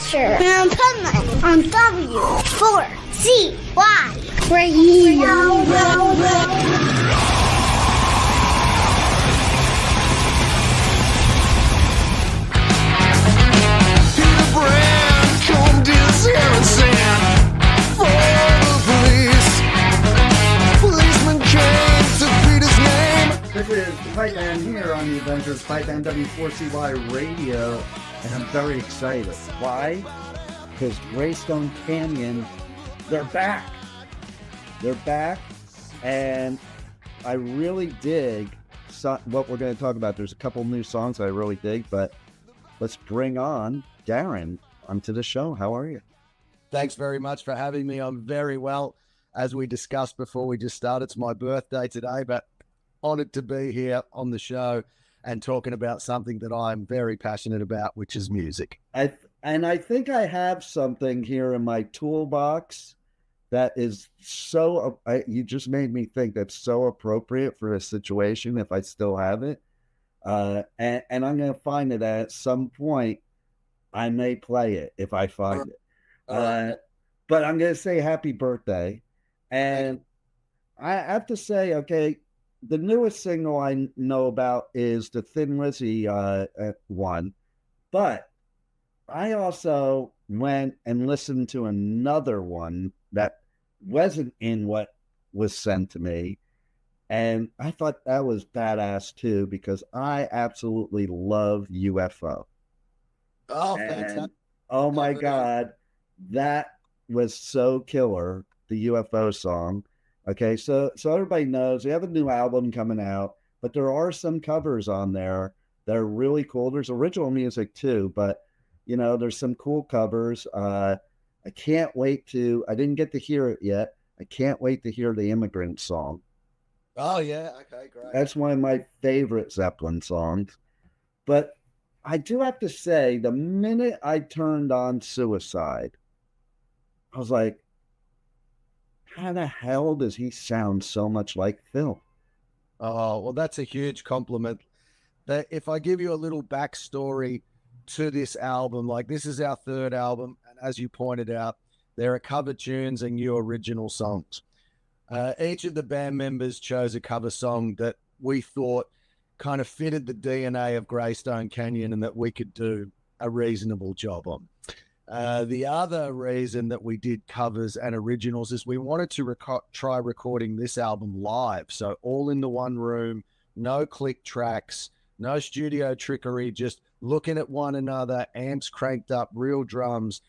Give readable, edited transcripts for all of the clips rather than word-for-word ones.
Asher and Penland on W4CY Radio. This is the Pipe Man here on the Adventures Pipe Man W4CY Radio, and I'm very excited. Why? Because Greystone Canyon, they're back. They're back, and I really dig what we're going to talk about. There's a couple new songs I really dig, but let's bring on Darren onto the show. How are you? Thanks very much for having me. I'm very well. As we discussed before we just started, it's my birthday today, but honored to be here on the show and talking about something that I'm very passionate about, which is music. I think I have something here in my toolbox that is so, you just made me think that's so appropriate for a situation if I still have it. And I'm going to find it at some point. I may play it if I find it. But I'm going to say happy birthday. And I have to say, okay, the newest single I know about is the Thin Lizzy one, but I also went and listened to another one that wasn't in what was sent to me, and I thought that was badass too, because I absolutely love UFO. Oh, and, fantastic. Oh my God, that was so killer, the UFO song. Okay, so everybody knows they have a new album coming out, but there are some covers on there that are really cool. There's original music too, but you know, there's some cool covers. I can't wait I didn't get to hear it yet. I can't wait to hear the Immigrant song. Oh yeah, okay, great. That's one of my favorite Zeppelin songs. But I do have to say, the minute I turned on Suicide, I was like, how the hell does he sound so much like Phil? Oh, well, that's a huge compliment. That if I give you a little backstory to this album, like this is our third album, and as you pointed out, there are cover tunes and new original songs. Each of the band members chose a cover song that we thought kind of fitted the DNA of Greystone Canyon and that we could do a reasonable job on. The other reason that we did covers and originals is we wanted to try recording this album live. So all in the one room, no click tracks, no studio trickery, just looking at one another, amps cranked up, real drums.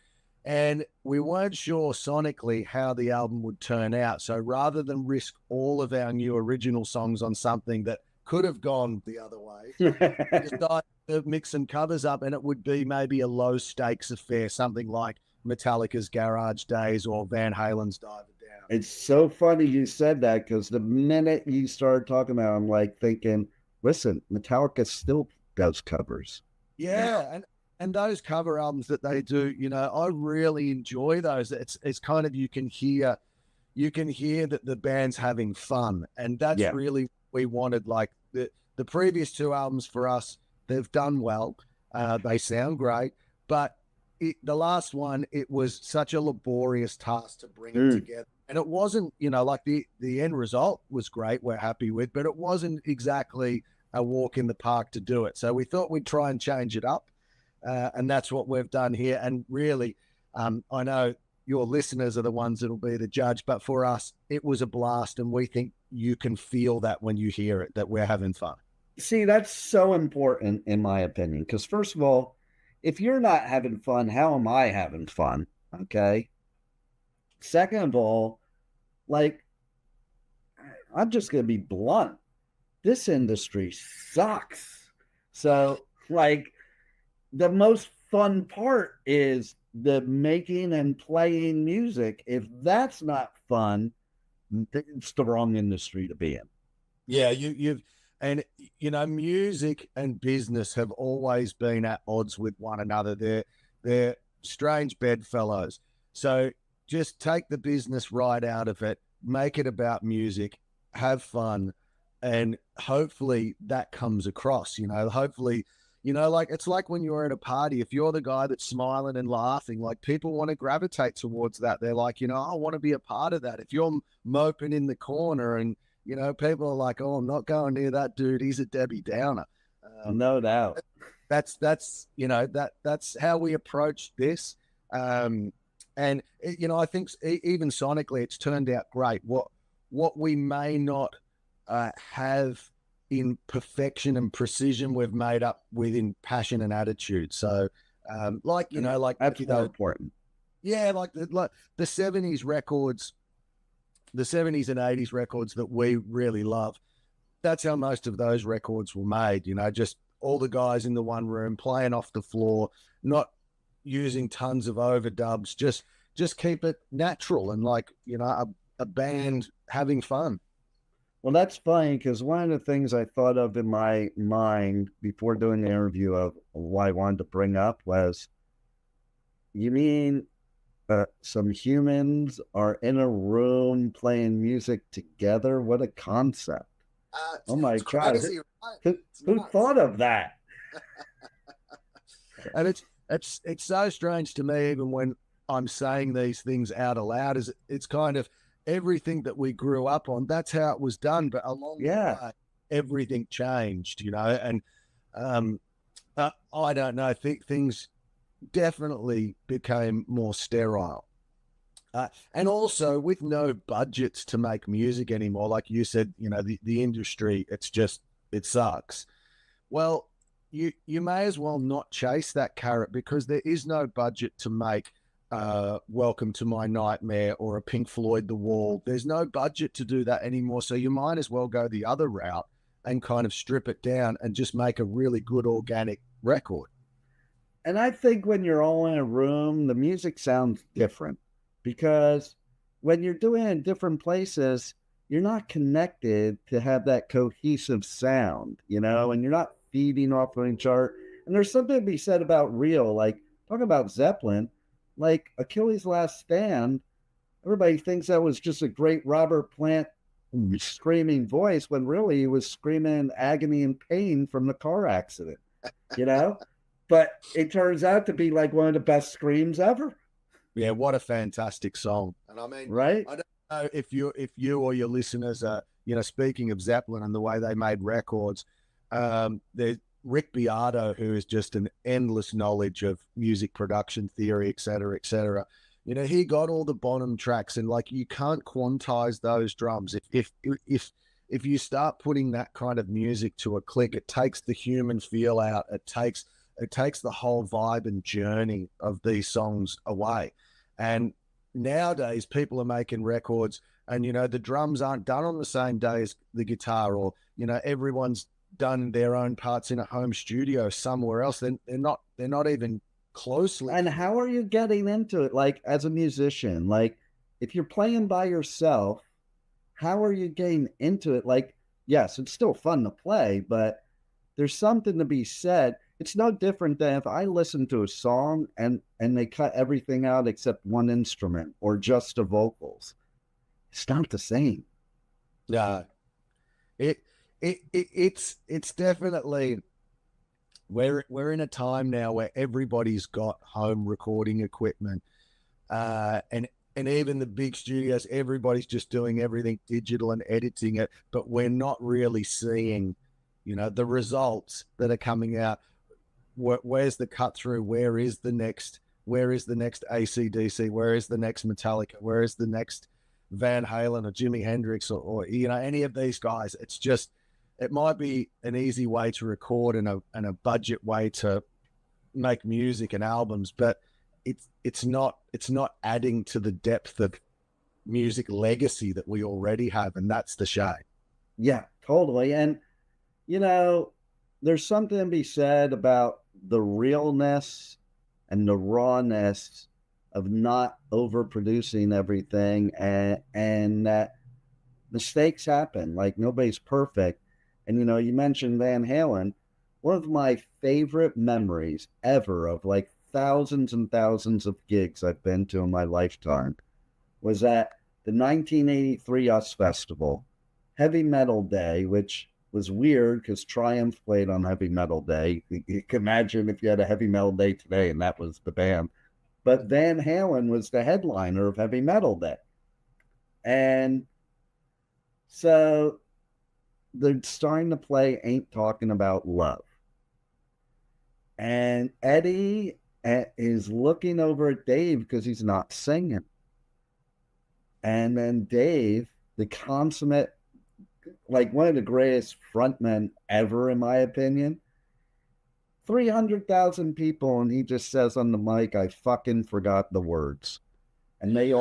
And we weren't sure sonically how the album would turn out. So rather than risk all of our new original songs on something that could have gone the other way, we decided to mix some covers up, and it would be maybe a low stakes affair, something like Metallica's Garage Days or Van Halen's Dive It Down. It's so funny you said that, because the minute you started talking about it, I'm like thinking, listen, Metallica still does covers. Yeah, and those cover albums that they do, you know, I really enjoy those. It's kind of, you can hear that the band's having fun, and that's really what we wanted. Like the previous two albums for us, they've done well. They sound great, but the last one, it was such a laborious task to bring it together. And it wasn't, you know, like the end result was great, we're happy with, but it wasn't exactly a walk in the park to do it. So we thought we'd try and change it up. And that's what we've done here. And really, I know your listeners are the ones that'll be the judge, but for us, it was a blast. And we think you can feel that when you hear it, that we're having fun. See, that's so important in my opinion, because first of all, if you're not having fun, how am I having fun? Okay. Second of all, like, I'm just going to be blunt. This industry sucks. So, like, the most fun part is the making and playing music. If that's not fun, it's the wrong industry to be in. Yeah, and you know, music and business have always been at odds with one another. They're strange bedfellows. So just take the business right out of it, make it about music, have fun, and hopefully that comes across. You know, hopefully, You know, like it's like when you're at a party, if you're the guy that's smiling and laughing, like people want to gravitate towards that. They're like, you know, I want to be a part of that. If you're moping in the corner and, you know, people are like, oh, I'm not going near that dude, he's a Debbie Downer. No doubt. That's you know, that's how we approach this. And you know, I think even sonically, it's turned out great. What we may not have in perfection and precision, we've made up within passion and attitude. So, like, you know, like that's so important. Yeah, like the 70s records, the 70s and 80s records that we really love. That's how most of those records were made. You know, just all the guys in the one room playing off the floor, not using tons of overdubs. Just keep it natural and like, you know, a band having fun. Well, that's funny because one of the things I thought of in my mind before doing the interview of why I wanted to bring up was, you mean some humans are in a room playing music together? What a concept. Oh my God. Crazy, right? Who thought of that? And it's so strange to me, even when I'm saying these things out aloud, is it's kind of everything that we grew up on. That's how it was done. But along the way, everything changed, you know, and I don't know, things definitely became more sterile. And also with no budgets to make music anymore, like you said, you know, the industry, it sucks. Well, you may as well not chase that carrot because there is no budget to make Welcome to My Nightmare or a Pink Floyd The Wall. There's no budget to do that anymore. So you might as well go the other route and kind of strip it down and just make a really good organic record. And I think when you're all in a room, the music sounds different because when you're doing it in different places, you're not connected to have that cohesive sound, you know, and you're not feeding off of each other. And there's something to be said about real, like talking about Zeppelin, like Achilles' Last Stand. Everybody thinks that was just a great Robert Plant screaming voice when really he was screaming agony and pain from the car accident, you know? But it turns out to be like one of the best screams ever. Yeah, what a fantastic song. And I mean, right? I don't know if you or your listeners are, you know, speaking of Zeppelin and the way they made records, there's Rick Beato, who is just an endless knowledge of music production theory, et cetera, et cetera. You know, he got all the bottom tracks, and like you can't quantize those drums. If you start putting that kind of music to a click, it takes the human feel out. It takes the whole vibe and journey of these songs away. And nowadays people are making records and, you know, the drums aren't done on the same day as the guitar, or, you know, everyone's done their own parts in a home studio somewhere else. They're not even closely. And how are you getting into it? Like as a musician, like if you're playing by yourself, how are you getting into it? Like, yes, it's still fun to play, but there's something to be said. It's no different than if I listen to a song and they cut everything out except one instrument or just the vocals. It's not the same. Yeah. It's definitely, we're in a time now where everybody's got home recording equipment, and even the big studios, everybody's just doing everything digital and editing it, but we're not really seeing, you know, the results that are coming out. Where's the cut through? Where is the next AC/DC? Where is the next Metallica? Where is the next Van Halen or Jimi Hendrix or you know, any of these guys? It's just, it might be an easy way to record and a budget way to make music and albums, but it's not adding to the depth of music legacy that we already have, and that's the shame. Yeah, totally. And you know, there's something to be said about the realness and the rawness of not overproducing everything, and that mistakes happen. Like nobody's perfect. And, you know, you mentioned Van Halen. One of my favorite memories ever of like thousands and thousands of gigs I've been to in my lifetime was at the 1983 US Festival, Heavy Metal Day, which was weird because Triumph played on Heavy Metal Day. You can imagine if you had a Heavy Metal Day today and that was the band. But Van Halen was the headliner of Heavy Metal Day. And so they're starting to play Ain't Talking About Love. And Eddie is looking over at Dave because he's not singing. And then Dave, the consummate, like one of the greatest frontmen ever, in my opinion, 300,000 people, and he just says on the mic, I fucking forgot the words. And he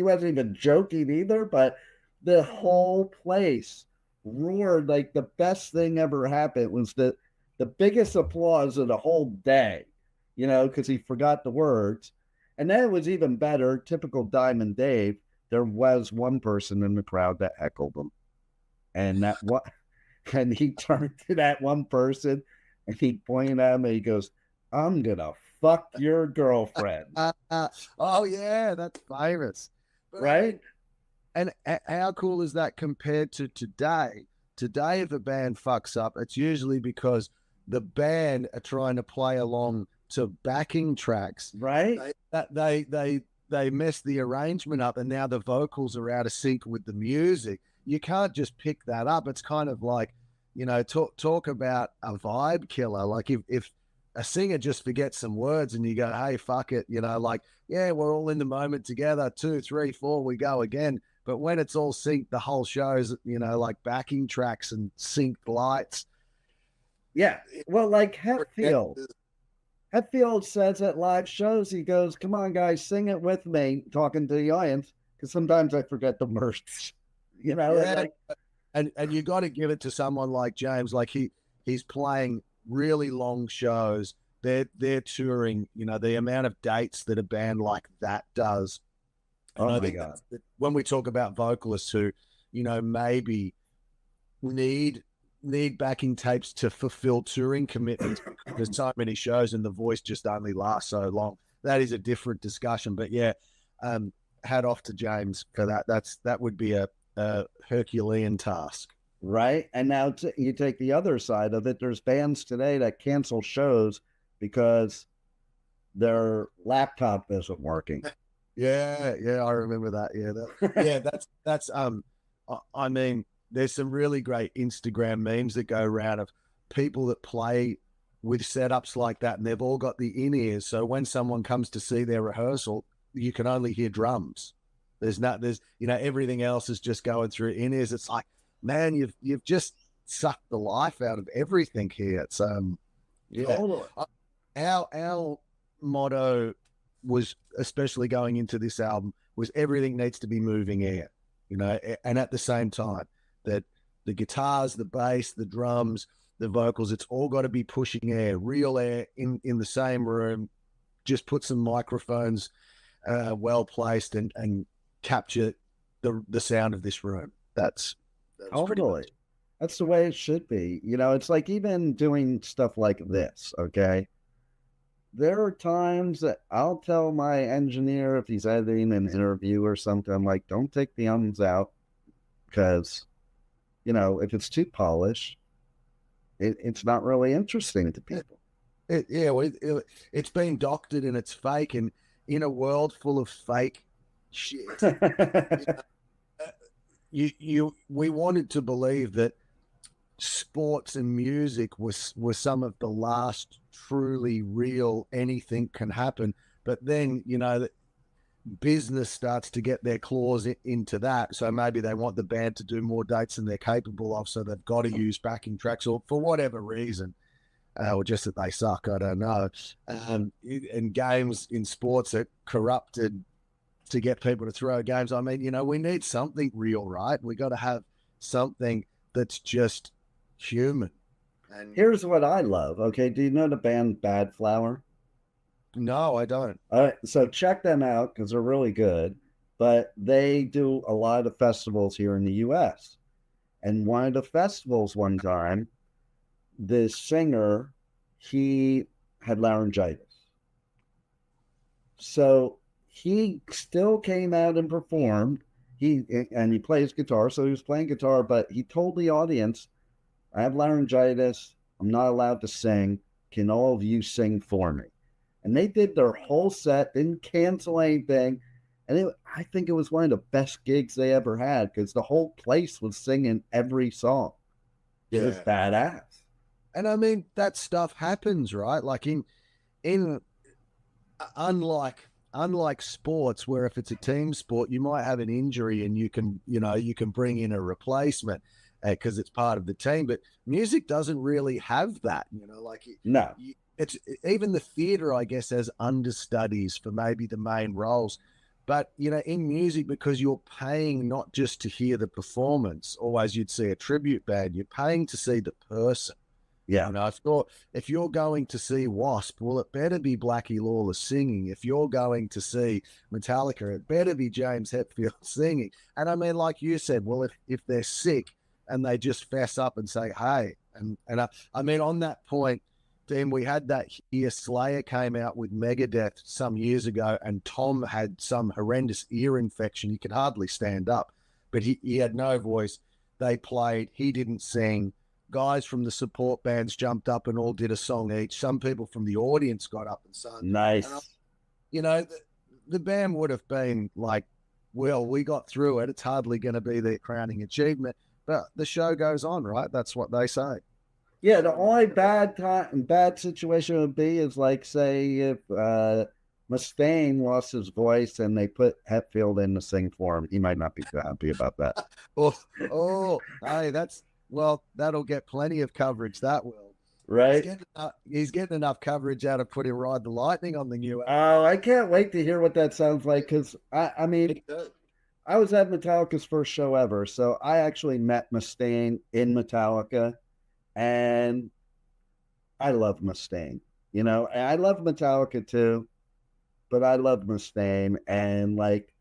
wasn't even joking either, but the whole place roared like the best thing ever happened. It was the biggest applause of the whole day, because he forgot the words. And then it was even better, typical Diamond Dave, there was one person in the crowd that heckled him. And he turned to that one person and he pointed at him and he goes, I'm gonna fuck your girlfriend. Oh yeah, that's famous. Right? And how cool is that compared to today? Today, if a band fucks up, it's usually because the band are trying to play along to backing tracks. Right? They mess the arrangement up, and now the vocals are out of sync with the music. You can't just pick that up. It's kind of like, talk about a vibe killer. Like if a singer just forgets some words and you go, hey, fuck it, yeah, we're all in the moment together, 2, 3, 4, we go again. But when it's all synced, the whole show's, like backing tracks and synced lights. Yeah. Well, like Hetfield says at live shows, he goes, come on, guys, sing it with me, talking to the audience, because sometimes I forget the words. Yeah. And you got to give it to someone like James. Like he's playing really long shows. They're touring, the amount of dates that a band like that does. Oh my God. When we talk about vocalists who, maybe need backing tapes to fulfill touring commitments, there's so many shows and the voice just only lasts so long. That is a different discussion. But yeah, hat off to James for that. That would be a Herculean task. Right. And now you take the other side of it. There's bands today that cancel shows because their laptop isn't working. Yeah, I remember that. Yeah, that's I mean, there's some really great Instagram memes that go around of people that play with setups like that, and they've all got the in-ears. So when someone comes to see their rehearsal, you can only hear drums. There's everything else is just going through in-ears. It's like, man, you've just sucked the life out of everything here. It's yeah. Totally. Our motto was, especially going into this album, was everything needs to be moving air, and at the same time that the guitars, the bass, the drums, the vocals, it's all got to be pushing air, real air in the same room. Just put some microphones well placed and capture the sound of this room. That's totally. That's the way it should be. It's like even doing stuff like this, okay? There are times that I'll tell my engineer if he's editing an interview or something, I'm like, don't take the ums out because, if it's too polished, it's not really interesting to people. It's been doctored and it's fake, and in a world full of fake shit, we wanted to believe that sports and music was some of the last truly real anything can happen. But then that business starts to get their claws into that, so maybe they want the band to do more dates than they're capable of, so they've got to use backing tracks, or for whatever reason, or just that they suck, I don't know. And games in sports are corrupted to get people to throw games. I mean, we need something real, right? We got to have something that's just human. And here's what I love. Okay, do you know the band Bad Flower? No, I don't. All right, so check them out because they're really good. But they do a lot of festivals here in the U.S. And one of the festivals one time, the singer, he had laryngitis. So he still came out and performed, he plays guitar, so he was playing guitar, but he told the audience, I have laryngitis, I'm not allowed to sing, can all of you sing for me? And they did their whole set, didn't cancel anything, and I think it was one of the best gigs they ever had, because the whole place was singing every song. It was badass. And I mean, that stuff happens, right? Like in unlike sports, where if it's a team sport, you might have an injury and you can bring in a replacement because it's part of the team. But music doesn't really have that, like No. It's even the theater, I guess, has understudies for maybe the main roles. But, in music, because you're paying not just to hear the performance, always you'd see a tribute band, you're paying to see the person. Yeah. If you're going to see Wasp, well, it better be Blackie Lawless singing. If you're going to see Metallica, it better be James Hetfield singing. And I mean, like you said, well, if they're sick and they just fess up and say, hey, and I mean, on that point, Dean, we had that year Slayer came out with Megadeth some years ago, and Tom had some horrendous ear infection. He could hardly stand up, but he had no voice. They played, he didn't sing. Guys from the support bands jumped up and all did a song each. Some people from the audience got up and sung. Nice. And the band would have been like, well, we got through it. It's hardly going to be their crowning achievement, but the show goes on, right? That's what they say. Yeah, the only bad situation would be is like, say, if Mustaine lost his voice and they put Hetfield in to sing for him. He might not be too happy about that. Hey, that'll get plenty of coverage. That will. Right? He's getting enough coverage out of putting Ride the Lightning on the new album. Oh, I can't wait to hear what that sounds like, because I mean, I was at Metallica's first show ever, so I actually met Mustaine in Metallica. And I love Mustaine, and I love Metallica too, but I love Mustaine, and like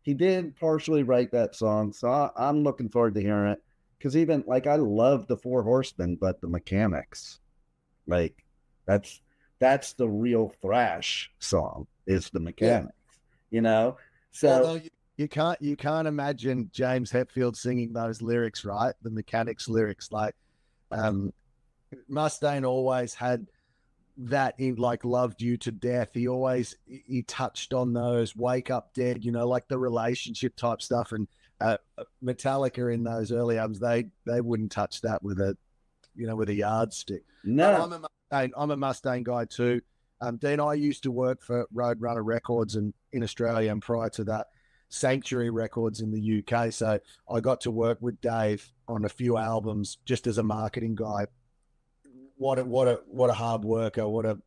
he did partially write that song, so I'm looking forward to hearing it. Because even like I love the Four Horsemen, but the Mechanics, like that's the real thrash song is the Mechanics, So although you can't imagine James Hetfield singing those lyrics, right? The Mechanics lyrics, like. Mustaine always had that in like loved you to death. He touched on those wake up dead, like the relationship type stuff. And Metallica in those early albums, they wouldn't touch that with a yardstick. No, I'm a Mustaine guy too. Dean, I used to work for Roadrunner Records in Australia, and prior to that, Sanctuary Records in the UK. So I got to work with Dave on a few albums just as a marketing guy. What a hard worker. What a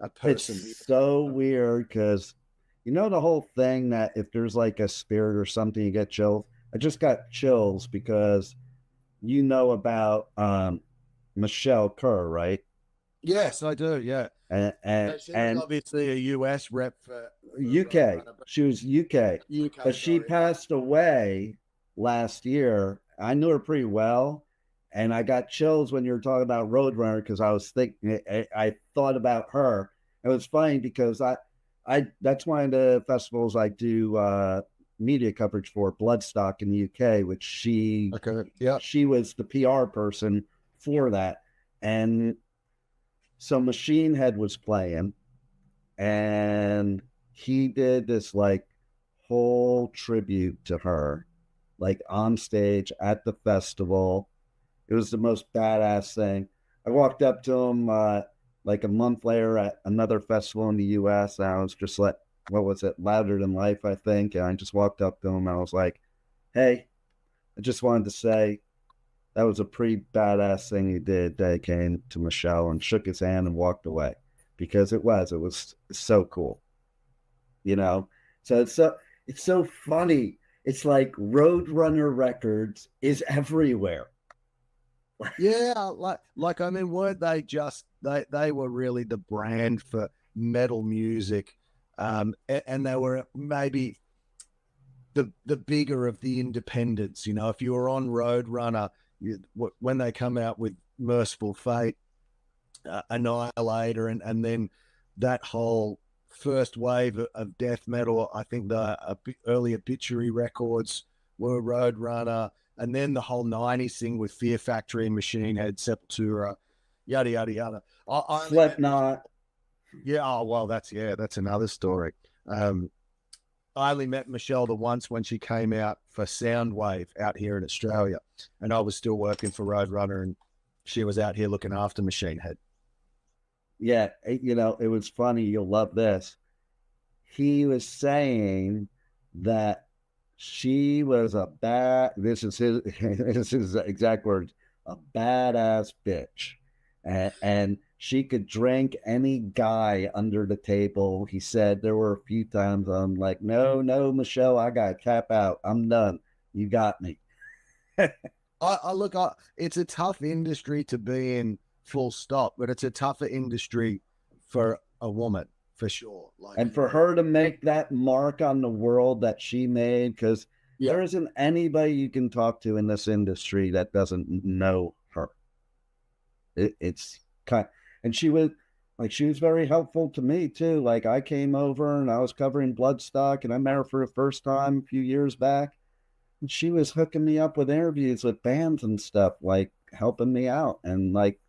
person. It's so weird because the whole thing that if there's like a spirit or something, you get chills. I just got chills because about Michelle Kerr, right? Yes, I do. Yeah. And obviously a US rep for UK. She was UK, but she passed away last year. I knew her pretty well, and I got chills when you were talking about Roadrunner because I was thinking, I thought about her. It was funny because I that's one of the festivals I do media coverage for, Bloodstock in the UK, which she was the PR person for that, and so Machine Head was playing, and he did this like whole tribute to her, like on stage at the festival. It was the most badass thing. I walked up to him like a month later at another festival in the US, and I was just like, what was it? Louder Than Life, I think. And I just walked up to him and I was like, hey, I just wanted to say that was a pretty badass thing he did, dedicating to Michelle, and shook his hand and walked away because it was so cool, So it's so funny. It's like Roadrunner Records is everywhere. Yeah, like I mean, weren't they just they were really the brand for metal music, and they were maybe the bigger of the independents. If you were on Roadrunner, when they come out with Merciful Fate, Annihilator, and then that whole first wave of death metal, I think the early Obituary Records, were Roadrunner, and then the whole 90s thing with Fear Factory, Machine Head, Sepultura, yada, yada, yada. Slipknot. Yeah, oh, well, that's another story. I only met Michelle the once when she came out for Soundwave out here in Australia, and I was still working for Roadrunner, and she was out here looking after Machine Head. Yeah, you know, it was funny. You'll love this. He was saying that she was this is his exact words, a badass bitch. And she could drink any guy under the table. He said there were a few times I'm like, no, Michelle, I got to tap out. I'm done. You got me. It's a tough industry to be in, full stop, but it's a tougher industry for a woman, for sure. And for her to make that mark on the world that she made, because there isn't anybody you can talk to in this industry that doesn't know her. It's kind, and she was very helpful to me too. Like, I came over and I was covering Bloodstock, and I met her for the first time a few years back, and she was hooking me up with interviews with bands and stuff, like helping me out, and like,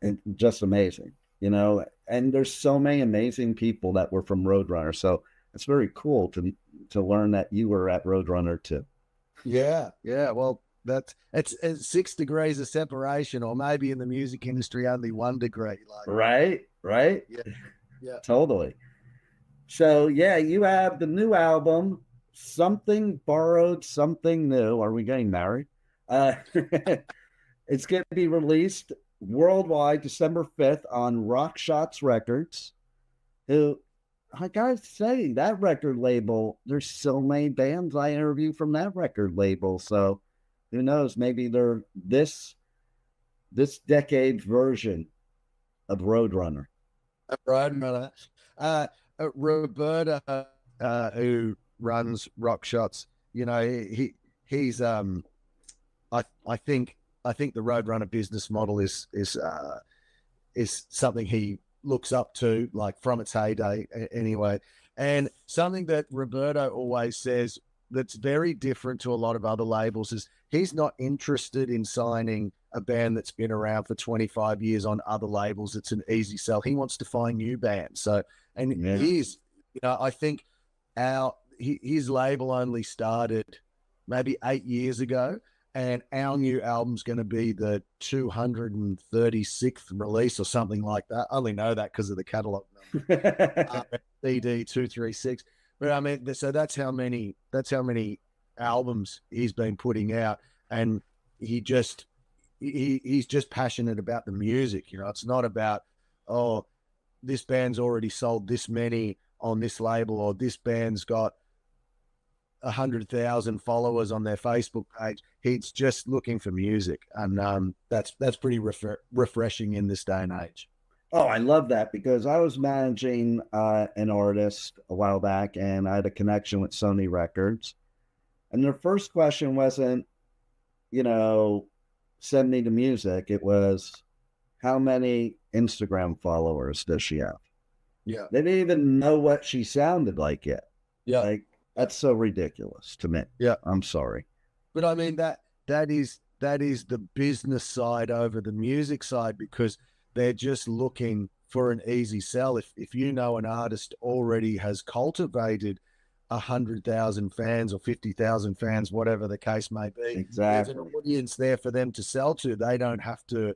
it's just amazing, you know. And there's so many amazing people that were from Roadrunner, so it's very cool to learn that you were at Roadrunner too. Yeah. Well, it's 6 degrees of separation, or maybe in the music industry only 1 degree. Right. Yeah. Totally. So yeah, you have the new album, Something Borrowed, Something New. Are we getting married? It's going to be released worldwide December 5th on Rockshots Records, who, I gotta say, that record label, there's so many bands I interview from that record label, so who knows, maybe they're this decade's version of Roadrunner. Roberta, who runs Rockshots, you know, he's I think the Roadrunner business model is something he looks up to, like, from its heyday anyway. And something that Roberto always says that's very different to a lot of other labels is he's not interested in signing a band that's been around for 25 years on other labels. It's an easy sell. He wants to find new bands. So, and he's, you know, I think his label only started maybe 8 years ago, and our new album's going to be the 236th release or something like that. I only know that because of the catalog number. CD 236. But I mean, so that's how many albums he's been putting out, and he's just passionate about the music. You know, it's not about, oh, this band's already sold this many on this label, or this band's got 100,000 followers on their Facebook page. He's just looking for music, and that's pretty refreshing in this day and age. Oh, I love that, because I was managing an artist a while back, and I had a connection with Sony Records, and their first question wasn't, you know, send me the music. It was, how many Instagram followers does she have? Yeah, they didn't even know what she sounded like yet. Yeah, like, that's so ridiculous to me. Yeah, I'm sorry, but I mean that is the business side over the music side, because they're just looking for an easy sell. If you know an artist already has cultivated 100,000 fans or 50,000 fans, whatever the case may be, exactly, there's an audience there for them to sell to. They don't have to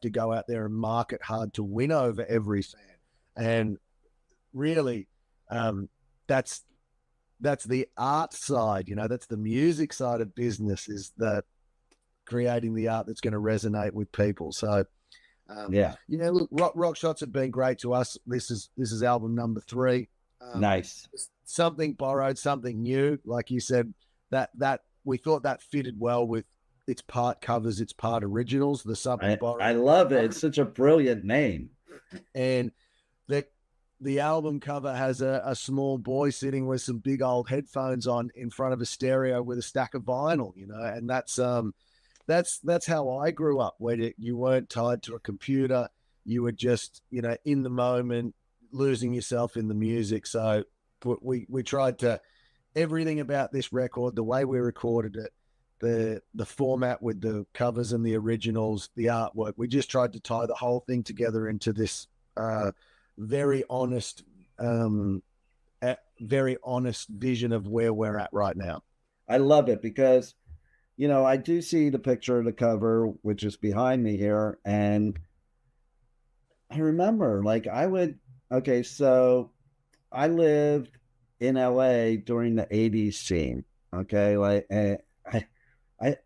go out there and market hard to win over every fan. And really, that's the art side, you know, that's the music side of business, is that creating the art that's going to resonate with people. So, you know, look, Rockshots have been great to us. This is album number 3. Nice. Something borrowed, something new. Like you said, that we thought that fitted well with its part covers, its part originals. The something borrowed. I love it. It's such a brilliant name. And the album cover has a small boy sitting with some big old headphones on in front of a stereo with a stack of vinyl, you know, and that's how I grew up, where you weren't tied to a computer. You were just, you know, in the moment, losing yourself in the music. So we tried to everything about this record, the way we recorded it, the format with the covers and the originals, the artwork, we just tried to tie the whole thing together into this very honest vision of where we're at right now. I love it because, you know, I do see the picture of the cover, which is behind me here. And I remember, like, so I lived in LA during the 80s scene. Okay. Like,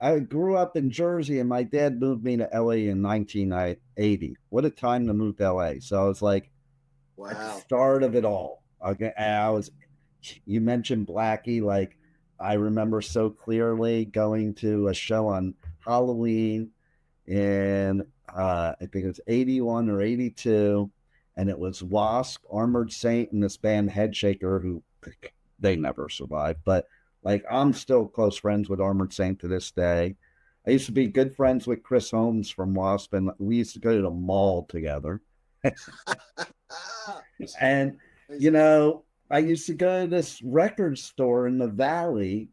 I grew up in Jersey and my dad moved me to LA in 1980. What a time to move to LA. So I was like, at the start of it all. Okay. And you mentioned Blackie. Like, I remember so clearly going to a show on Halloween in, I think it was 81 or 82. And it was Wasp, Armored Saint, and this band Headshaker, who they never survived. But like, I'm still close friends with Armored Saint to this day. I used to be good friends with Chris Holmes from Wasp, and we used to go to the mall together. And, you know, I used to go to this record store in the Valley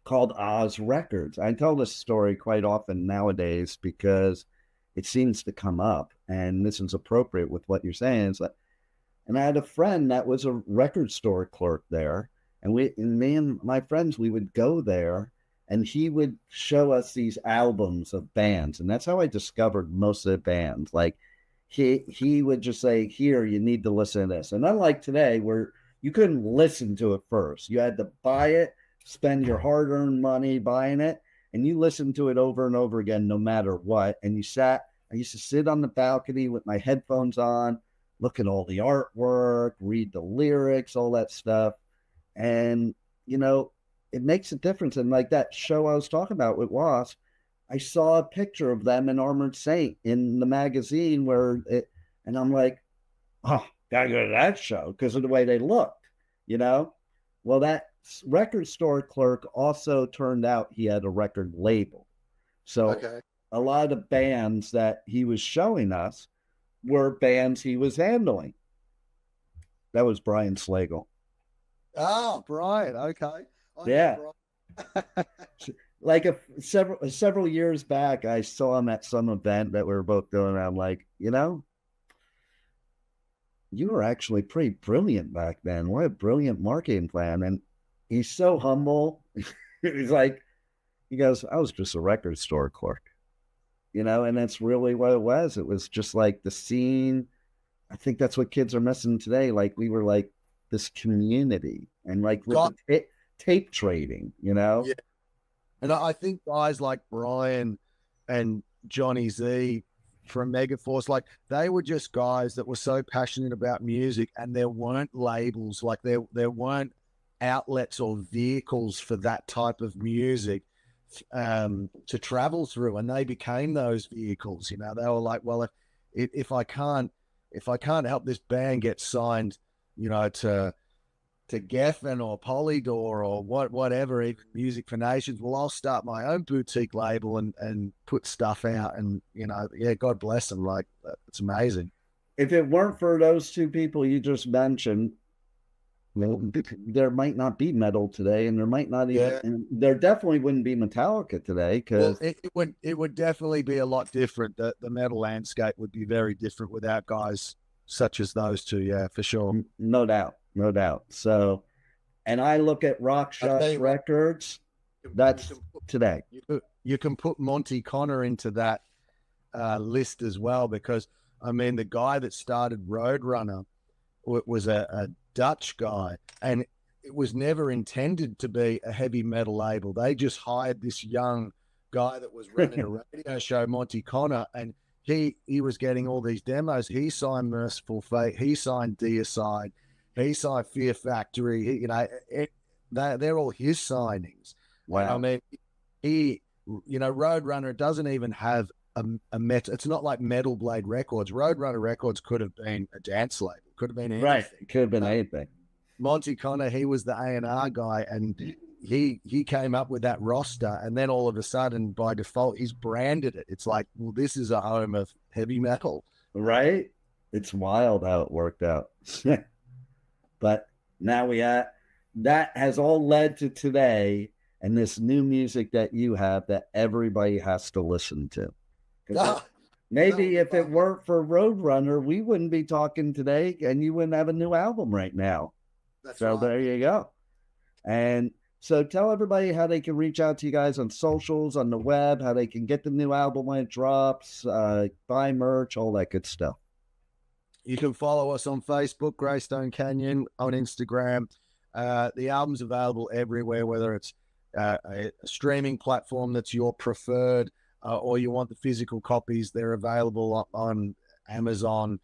called Oz Records. I tell this story quite often nowadays because it seems to come up, and this is appropriate with what you're saying. It's like, and I had a friend that was a record store clerk there, and me and my friends, we would go there, and he would show us these albums of bands, and that's how I discovered most of the bands. Like, he would just say, "Here, you need to listen to this." And unlike today, where you couldn't listen to it first, you had to buy it, spend your hard-earned money buying it, and you listened to it over and over again, no matter what. And I used to sit on the balcony with my headphones on, look at all the artwork, read the lyrics, all that stuff. And, you know, it makes a difference. And like that show I was talking about with Wasp, I saw a picture of them in Armored Saint in the magazine and I'm like, oh, gotta go to that show because of the way they looked, you know? Well, that record store clerk also turned out he had a record label. So a lot of the bands that he was showing us were bands he was handling. That was Brian Slagle. Oh, Brian. Okay. Yeah. Like several years back, I saw him at some event that we were both doing. I'm like, you know, you were actually pretty brilliant back then. What a brilliant marketing plan. And he's so humble. He's like, he goes, I was just a record store clerk, you know, and that's really what it was. It was just like the scene. I think that's what kids are missing today. Like, we were like this community, and like with the tape trading, you know? Yeah. And I think guys like Brian and Johnny Z from Megaforce, like, they were just guys that were so passionate about music, and there weren't labels, like there weren't outlets or vehicles for that type of music to travel through, and they became those vehicles. You know, they were like, well, if I can't help this band get signed, you know, to Geffen or Polydor or whatever, even Music for Nations, well, I'll start my own boutique label and put stuff out. And, you know, yeah, God bless them. Like, it's amazing. If it weren't for those two people you just mentioned, well, there might not be metal today, and there might not even, and there definitely wouldn't be Metallica today, because it would definitely be a lot different. The metal landscape would be very different without guys such as those two. Yeah, for sure. No doubt. No doubt. So, and I look at Rockshots Records, that's today. You can put Monty Connor into that list as well, because, I mean, the guy that started Roadrunner was a Dutch guy, and it was never intended to be a heavy metal label. They just hired this young guy that was running a radio show, Monty Connor, and he was getting all these demos. He signed Merciful Fate. He signed Deicide. He signed Fear Factory. You know, they're all his signings. Wow. I mean, you know, Roadrunner doesn't even have a metal. It's not like Metal Blade Records. Roadrunner Records could have been a dance label. Could have been anything. Right. It could have been anything. Monty Connor, he was the A&R guy, and he came up with that roster, and then all of a sudden, by default, he's branded it. It's like, well, this is a home of heavy metal. Right? It's wild how it worked out. But now that has all led to today and this new music that you have that everybody has to listen to. Ah, Maybe if it fun. weren't for Roadrunner, we wouldn't be talking today and you wouldn't have a new album right now. That's So right. there you go. And so tell everybody how they can reach out to you guys on socials, on the web, how they can get the new album when it drops, buy merch, all that good stuff. You can follow us on Facebook, Greystone Canyon, on Instagram. The album's available everywhere, whether it's a streaming platform that's your preferred, or you want the physical copies. They're available on Amazon,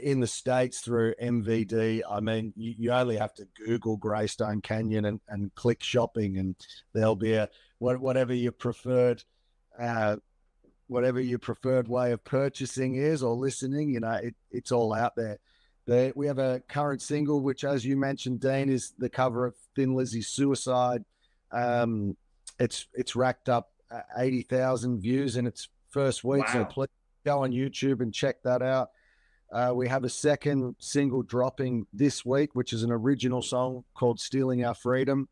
in the States through MVD. I mean, you only have to Google Greystone Canyon and click shopping, and there'll be whatever your preferred way of purchasing is or listening. You know, it's all out there. We have a current single, which, as you mentioned, Dean, is the cover of Thin Lizzy's Suicide. It's racked up 80,000 views in its first week. Wow. So please go on YouTube and check that out. We have a second single dropping this week, which is an original song called Stealing Our Freedom.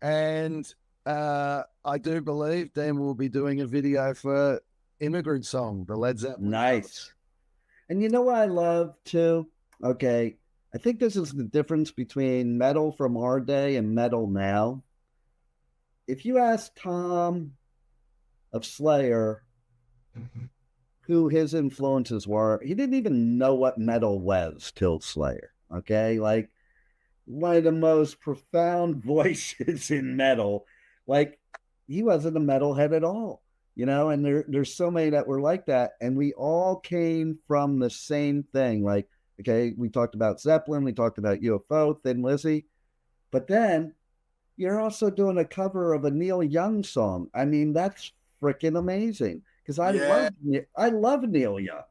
And I do believe Dan will be doing a video for Immigrant Song, the Led Zeppelin. Nice. And you know what I love too? Okay, I think this is the difference between metal from our day and metal now. If you ask Tom of Slayer who his influences were, he didn't even know what metal was till Slayer. Okay, like one of the most profound voices in metal. Like he wasn't a metalhead at all, you know. And there's so many that were like that, and we all came from the same thing. Like, okay, we talked about Zeppelin, we talked about UFO, Thin Lizzy, but then you're also doing a cover of a Neil Young song. I mean, that's freaking amazing because I love Neil Young.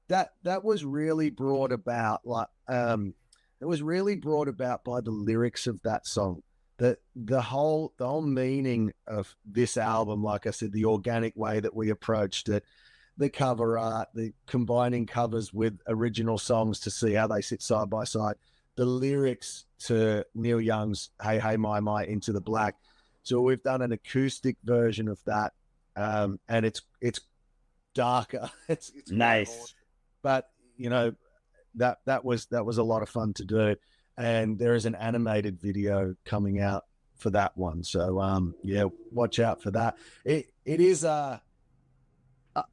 That was really brought about, it was really brought about by the lyrics of that song. The whole meaning of this album, like I said, the organic way that we approached it, the cover art, the combining covers with original songs to see how they sit side by side, the lyrics to Neil Young's Hey Hey My My Into the Black. So we've done an acoustic version of that, and it's darker. It's Nice. but you know, that was a lot of fun to do, and there is an animated video coming out for that one. So yeah, watch out for that. It is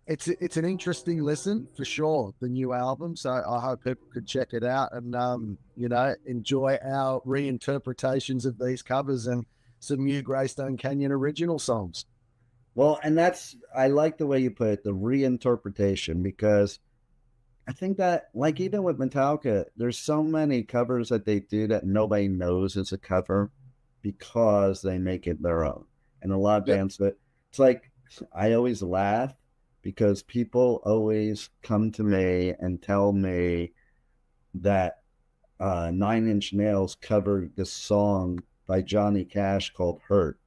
it's an interesting listen for sure, the new album. So I hope people could check it out and you know, enjoy our reinterpretations of these covers and some new Greystone Canyon original songs. Well, and I like the way you put it, the reinterpretation, because I think that, like, even with Metallica, there's so many covers that they do that nobody knows is a cover because they make it their own. And a lot of bands, but it's like, I always laugh because people always come to me and tell me that Nine Inch Nails covered this song by Johnny Cash called Hurt.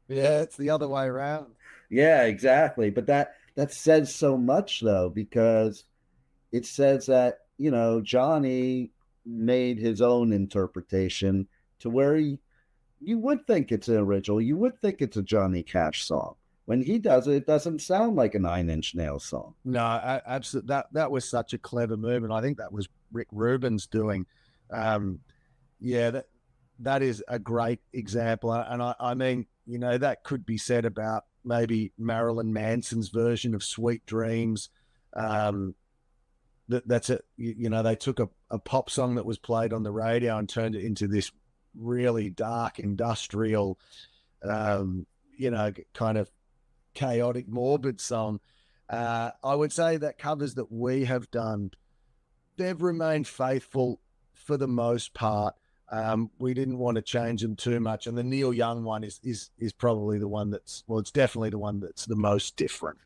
Yeah, it's the other way around. Yeah, exactly. But that says so much, though, because it says that, you know, Johnny made his own interpretation to where you would think it's an original. You would think it's a Johnny Cash song. When he does it, it doesn't sound like a Nine Inch Nails song. No, absolutely. That was such a clever move, and I think that was Rick Rubin's doing. Yeah, that is a great example, and I mean, you know, that could be said about maybe Marilyn Manson's version of Sweet Dreams. That's it. You know, they took a pop song that was played on the radio and turned it into this really dark industrial, you know, kind of chaotic, morbid song. I would say that covers that we have done, they've remained faithful for the most part. We didn't want to change them too much, and the Neil Young one is probably the one that's, well, it's definitely the one that's the most different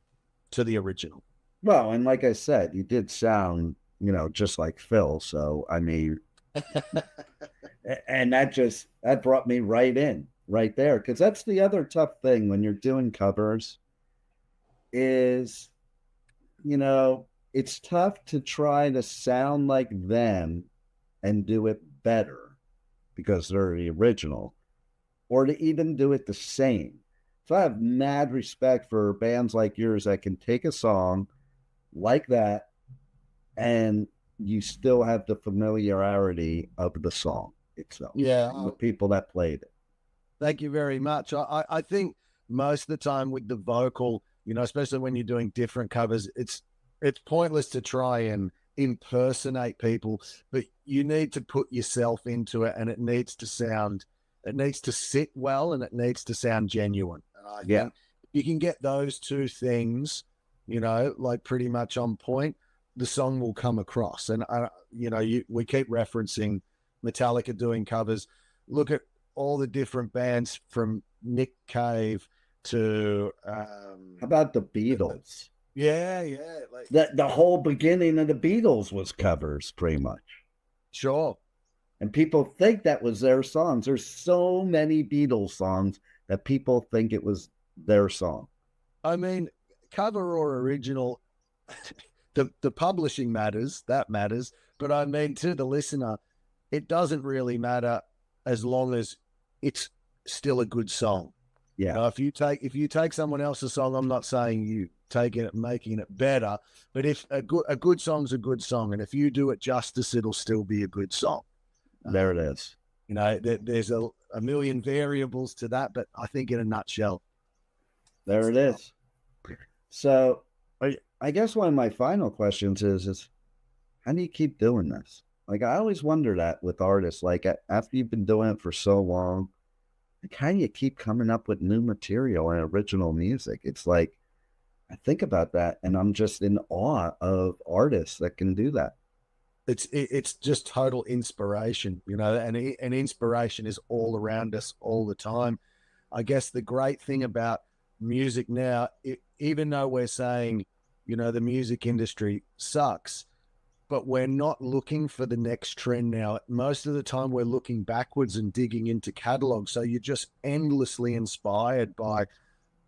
to the original. Well, and like I said, you did sound, you know, just like Phil. So I mean, and that brought me right in, right there, because that's the other tough thing when you're doing covers is, you know, it's tough to try to sound like them and do it better because they're the original, or to even do it the same. So I have mad respect for bands like yours that can take a song like that and you still have the familiarity of the song itself. Yeah. The people that played it. Thank you very much. I think most of the time with the vocal, you know, especially when you're doing different covers, it's pointless to try and impersonate people, but you need to put yourself into it, and it needs to sit well, and it needs to sound genuine. And I think you can get those two things, you know, like pretty much on point, the song will come across. And you know, we keep referencing Metallica doing covers. Look at all the different bands from Nick Cave to how about the Beatles? Yeah, like the whole beginning of the Beatles was covers, pretty much. Sure. And people think that was their songs. There's so many Beatles songs that people think it was their song. I mean, cover or original, the publishing matters, but I mean, to the listener, it doesn't really matter as long as it's still a good song. Yeah. You know, if you take someone else's song, I'm not saying you taking it and making it better, but if a good song's a good song, and if you do it justice, it'll still be a good song. There it is. You know, there's a million variables to that, but I think in a nutshell, there it is. So I guess one of my final questions is how do you keep doing this? Like, I always wonder that with artists, like after you've been doing it for so long, like how do you keep coming up with new material and original music? It's like, I think about that and I'm just in awe of artists that can do that. It's just total inspiration, you know, and inspiration is all around us all the time. I guess the great thing about music now, even though we're saying, you know, the music industry sucks, but we're not looking for the next trend now. Most of the time we're looking backwards and digging into catalogs. So you're just endlessly inspired by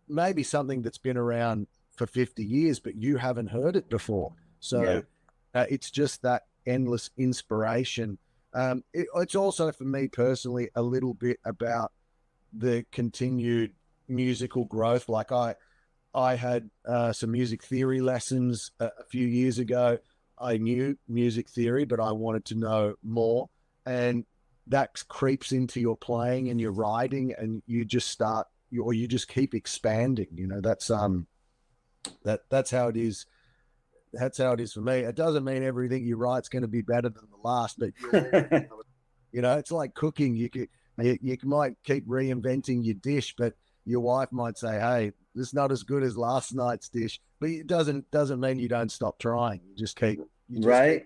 maybe something that's been around for 50 years, but you haven't heard it before. So it's just that endless inspiration. It's also, for me personally, a little bit about the continued musical growth. Like I had some music theory lessons a few years ago. I knew music theory, but I wanted to know more. And that creeps into your playing and your writing, and you just you just keep expanding. You know, that's how it is. That's how it is for me. It doesn't mean everything you write's going to be better than the last, but you know, it's like cooking. You might keep reinventing your dish, but your wife might say, "Hey, this is not as good as last night's dish," but it doesn't mean you don't stop trying. You just keep right.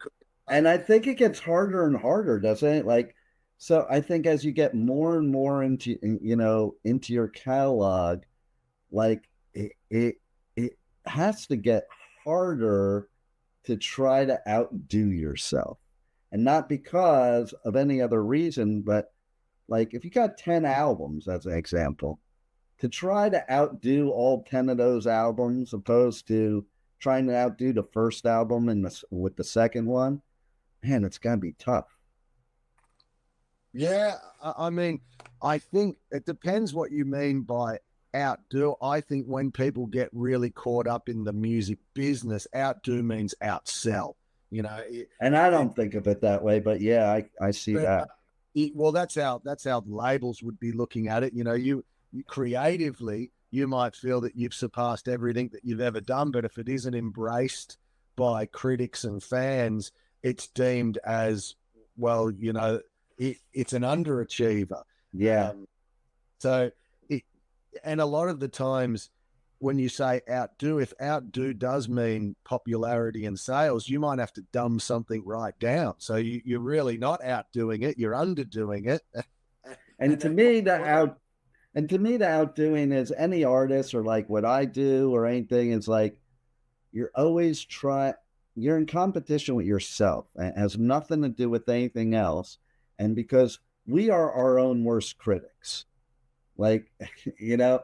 And I think it gets harder and harder, doesn't it? Like, so I think as you get more and more into, you know, into your catalog, like it has to get harder to try to outdo yourself, and not because of any other reason, but like if you got 10 albums as an example, to try to outdo all 10 of those albums opposed to trying to outdo the first album and with the second one, man, it's gotta be tough. Yeah, I mean, I think it depends what you mean by outdo. I think when people get really caught up in the music business, outdo means outsell, you know. And I don't think of it that way, but yeah, I see that. Well, that's how the labels would be looking at it. You know, you creatively, you might feel that you've surpassed everything that you've ever done, but if it isn't embraced by critics and fans, it's deemed as, well, you know, it's an underachiever. Yeah. And a lot of the times when you say outdo, if outdo does mean popularity and sales, you might have to dumb something right down. So you're really not outdoing it, you're underdoing it. And to me, the outdoing is any artist, or like what I do or anything, is like you're in competition with yourself. It has nothing to do with anything else. And because we are our own worst critics. Like, you know,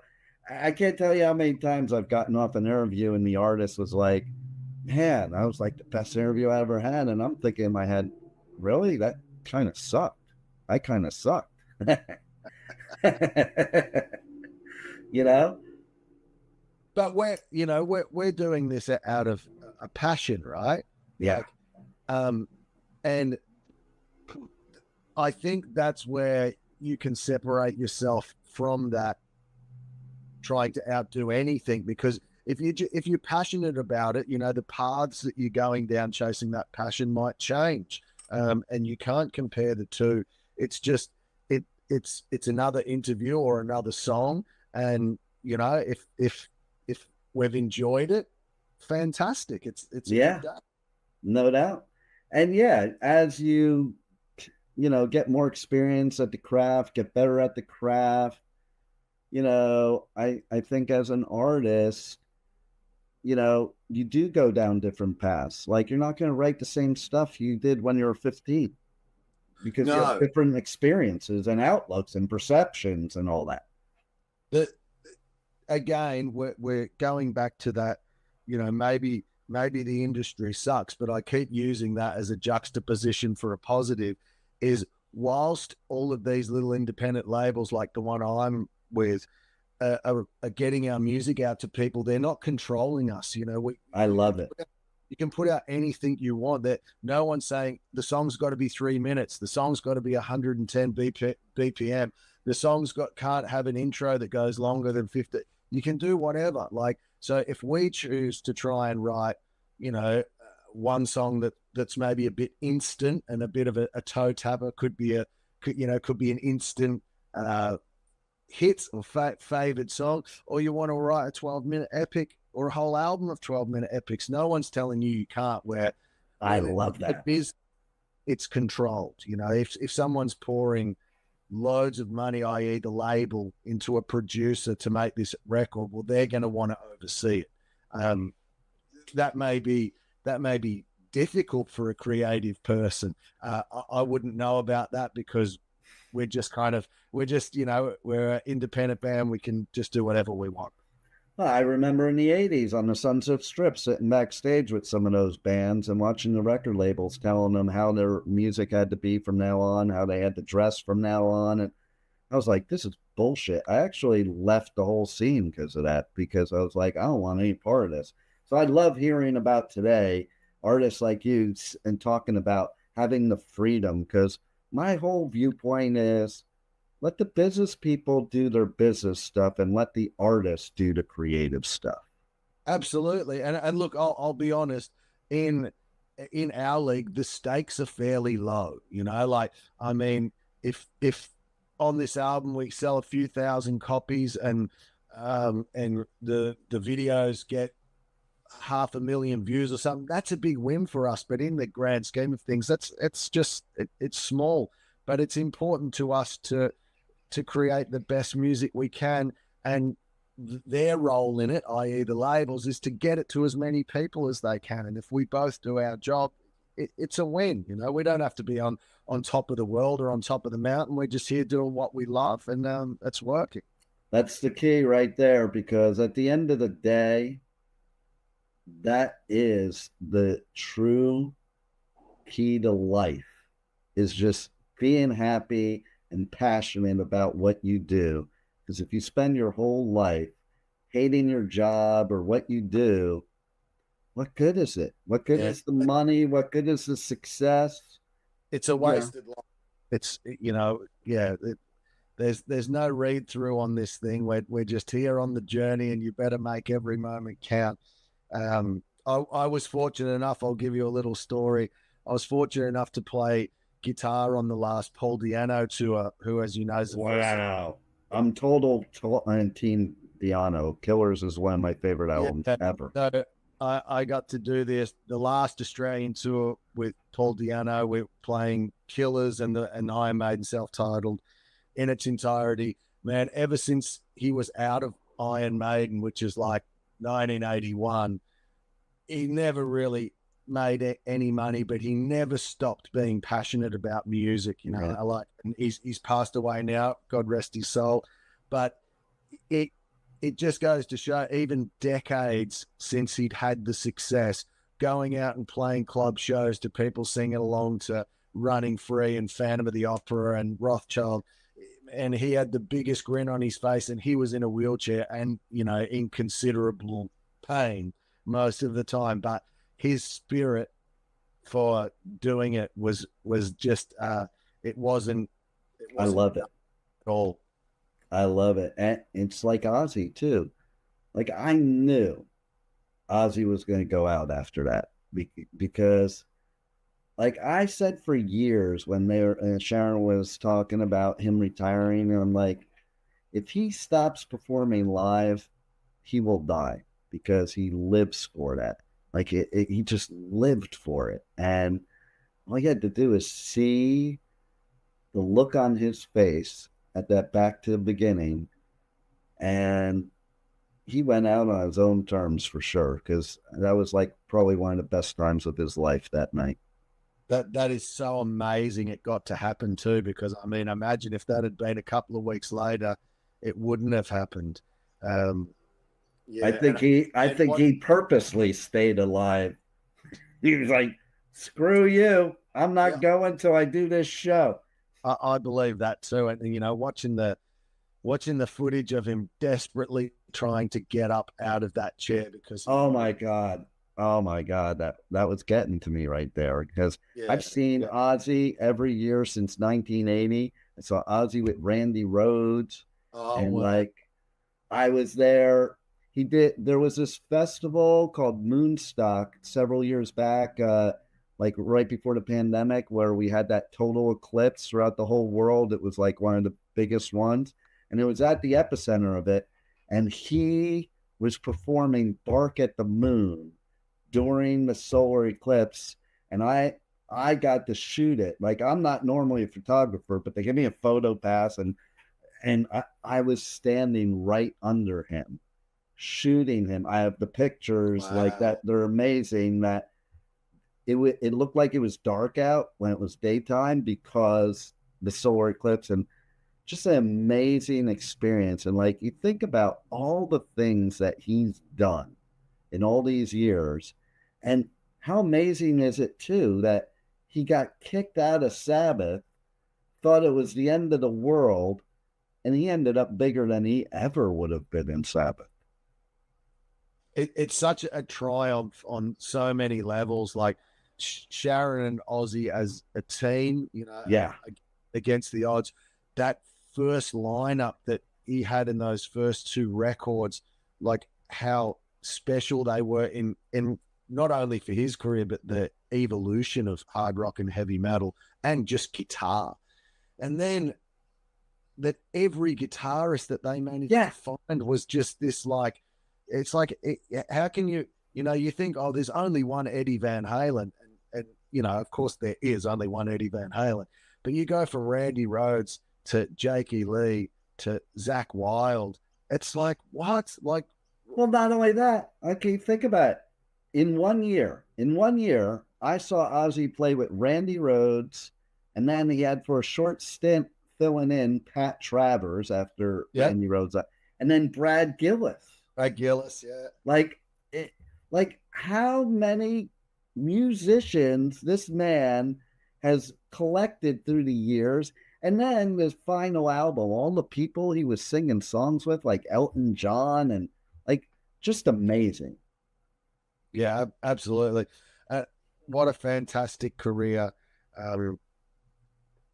I can't tell you how many times I've gotten off an interview and the artist was like, man, that was like the best interview I ever had. And I'm thinking in my head, really? That kind of sucked. I kind of sucked. You know? But we're doing this out of a passion, right? Yeah. Like, and I think that's where you can separate yourself from that trying to outdo anything, because if you're passionate about it, the paths that you're going down chasing that passion might change, and you can't compare the two. It's just it's another interview or another song, and if we've enjoyed it, fantastic. It's a Yeah. good day. No doubt. And yeah, as you get more experience at the craft, get better at the craft, I think as an artist, you do go down different paths. Like, you're not going to write the same stuff you did when you were 15, because you have No. different experiences and outlooks and perceptions and all that. But again, we're going back to that, maybe the industry sucks, but I keep using that as a juxtaposition for a positive, is whilst all of these little independent labels like the one I'm with are getting our music out to people, they're not controlling us. I love it. You can put out anything you want. That no one's saying the song's got to be 3 minutes, the song's got to be 110 BPM, the song's can't have an intro that goes longer than 50. You can do whatever. Like, so if we choose to try and write, one song that's maybe a bit instant and a bit of a toe tapper, could be an instant hit or favorite song, or you want to write a 12-minute epic or a whole album of 12-minute epics. No one's telling you can't. I love that. It's controlled. If someone's pouring loads of money, i.e. the label, into a producer to make this record, well, they're going to want to oversee it. That may be difficult for a creative person. I wouldn't know about that, because we're an independent band. We can just do whatever we want. Well, I remember in the 80s on the Sunset Strip sitting backstage with some of those bands and watching the record labels telling them how their music had to be from now on, how they had to dress from now on. And I was like, this is bullshit. I actually left the whole scene because of that, because I was like, I don't want any part of this. So I love hearing about today artists like you and talking about having the freedom, because my whole viewpoint is, let the business people do their business stuff and let the artists do the creative stuff. Absolutely. And look, I'll be honest, in our league, the stakes are fairly low. Like, I mean, if on this album we sell a few thousand copies and the videos get 500,000 views or something, that's a big win for us. But in the grand scheme of things, it's small, but it's important to us to create the best music we can, and their role in it, i.e. the labels, is to get it to as many people as they can. And if we both do our job, it's a win. We don't have to be on top of the world or on top of the mountain. We're just here doing what we love, and it's working. That's the key right there, because at the end of the day, that is the true key to life, is just being happy and passionate about what you do. Because if you spend your whole life hating your job or what you do, what good is it? What good is the money? What good is the success? It's a wasted life. It's, there's no read through on this thing. We're just here on the journey, and you better make every moment count. I was fortunate enough, I'll give you a little story. I was fortunate enough to play guitar on the last Paul Di'Anno tour, who, as you know, is I'm total Team Di'Anno. Killers is one of my favorite albums ever. So I got to do the last Australian tour with Paul Di'Anno. We're playing Killers and Iron Maiden self-titled in its entirety. Man, ever since he was out of Iron Maiden, which is like 1981, he never really made any money, but he never stopped being passionate about music. And he's passed away now, God rest his soul. But it just goes to show, even decades since he'd had the success, going out and playing club shows to people singing along to Running Free and Phantom of the Opera and Rothschild, and he had the biggest grin on his face, and he was in a wheelchair and, you know, in considerable pain most of the time, but his spirit for doing it was just it wasn't I love it at all. I love it. And it's like Ozzy too. Like I knew Ozzy was going to go out after that because like I said for years when Sharon was talking about him retiring, and I'm like, if he stops performing live, he will die because he lives for that. Like he just lived for it. And all you had to do is see the look on his face at that Back to the Beginning. And he went out on his own terms for sure, because that was like probably one of the best times of his life that night. That is so amazing it got to happen too, because I mean, imagine if that had been a couple of weeks later, it wouldn't have happened. I think he purposely stayed alive. He was like, screw you, I'm not going till I do this show. I believe that too. And, you know, watching the footage of him desperately trying to get up out of that chair because oh my god, that was getting to me right there, because I've seen Ozzy every year since 1980. I saw Ozzy with Randy Rhoads, and like I was there. There was this festival called Moonstock several years back, like right before the pandemic, where we had that total eclipse throughout the whole world. It was like one of the biggest ones, and it was at the epicenter of it. And he was performing Bark at the Moon during the solar eclipse. And I got to shoot it. Like, I'm not normally a photographer, but they gave me a photo pass, and I was standing right under him, shooting him. I have the pictures like that. They're amazing. That it looked like it was dark out when it was daytime because the solar eclipse, and just an amazing experience. And like, you think about all the things that he's done in all these years, and how amazing is it too that he got kicked out of Sabbath, thought it was the end of the world, and he ended up bigger than he ever would have been in Sabbath. It's such a triumph on so many levels. Like Sharon and Ozzy as a team, you know, against the odds. That first lineup that he had in those first two records, like how special they were in not only for his career, but the evolution of hard rock and heavy metal and just guitar. And then that every guitarist that they managed to find was just this, like, it's like, how can you know, you think, oh, there's only one Eddie Van Halen. And, you know, of course there is only one Eddie Van Halen, but you go from Randy Rhoads to Jakey Lee to Zakk Wylde. It's like, what? Like, well, not only that, okay, think about it. In one year, I saw Ozzy play with Randy Rhoads, and then he had for a short stint filling in Pat Travers after Randy Rhoads, and then Brad Gillis. Like how many musicians this man has collected through the years. And then this final album, all the people he was singing songs with, like Elton John, and like, just amazing. Yeah, absolutely. What a fantastic career.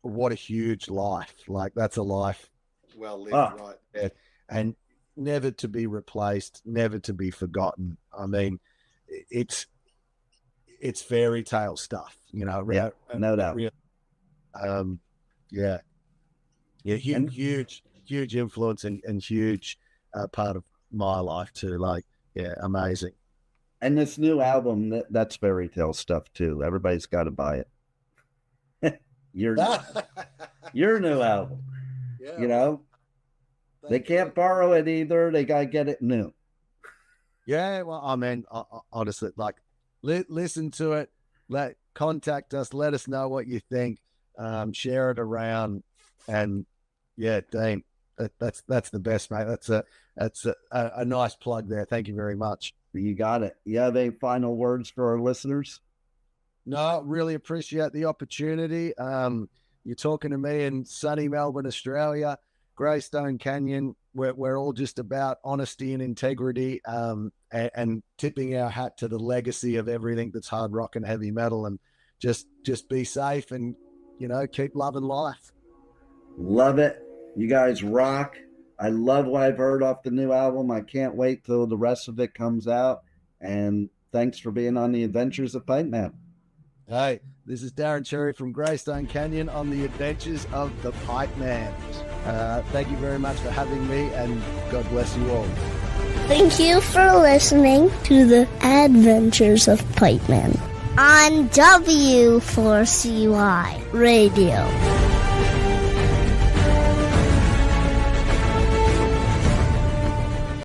What a huge life. Like, that's a life well lived right there. And never to be replaced, never to be forgotten. I mean, it's fairy tale stuff, you know. No doubt. Huge influence and huge part of my life too. Like, amazing. And this new album, that's fairy tale stuff too. Everybody's got to buy it. Your new album, you know, they can't borrow it either. They got to get it new. Yeah, well, I mean, honestly, like, listen to it. Contact us. Let us know what you think. Share it around, and Dean, that's the best, mate. That's a nice plug there. Thank you very much. You got it. You have any final words for our listeners? No, really appreciate the opportunity. You're talking to me in sunny Melbourne, Australia, Greystone Canyon. We're all just about honesty and integrity, and tipping our hat to the legacy of everything that's hard rock and heavy metal, and just be safe and, keep loving life. Love it. You guys rock. I love what I've heard off the new album. I can't wait till the rest of it comes out. And thanks for being on the Adventures of Pipe Man. Hey, this is Darren Cherry from Greystone Canyon on the Adventures of the Pipe Man. Thank you very much for having me, and God bless you all. Thank you for listening to the Adventures of Pipe Man on W4CY Radio.